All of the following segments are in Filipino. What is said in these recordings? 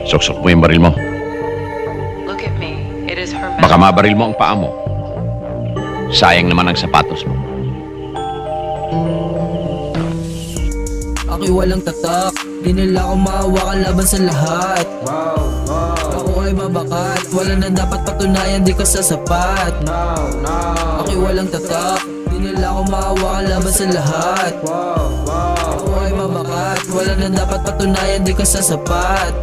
Suksok mo yung baril mo. Look at me. It is her Baka mabaril mo ang paa mo. Sayang naman ang sapatos mo. Ako'y walang tatak, di nila ako maawakan laban sa lahat. Ako ay mabakat, wala na dapat patunayan, di ka sasapat. Ako'y walang tatak, di nila ako maawakan laban sa lahat. Ako ay mabakat, wala na dapat patunayan, di ka sasapat.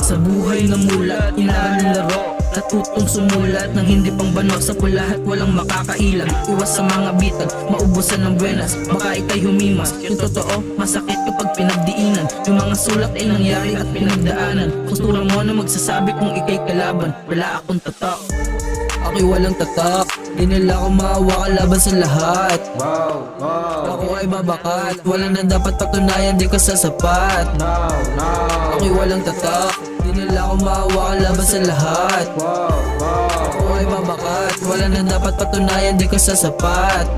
Sa buhay na mulat, kailangan ng laro. Natutong sumulat ng hindi pang banwa sa pulahat, walang makakailan. Iwas sa mga bitag, maubusan ng buenas, baka ikay humimas. Yung totoo, masakit kapag pinagdiinan. Yung mga sulat ay nangyari at pinagdaanan. Kustura mo na magsasabi kung ikay kalaban, wala akong tatak. Ako'y walang tatak, di nila ako maawakan laban sa lahat. Ako ay babakat, wala na dapat patunayan, di ka sasapat. Ako'y walang tatak, di nila ako maawakan laban sa lahat. Ako ay babakat, wala na dapat patunayan, di ka sasapat.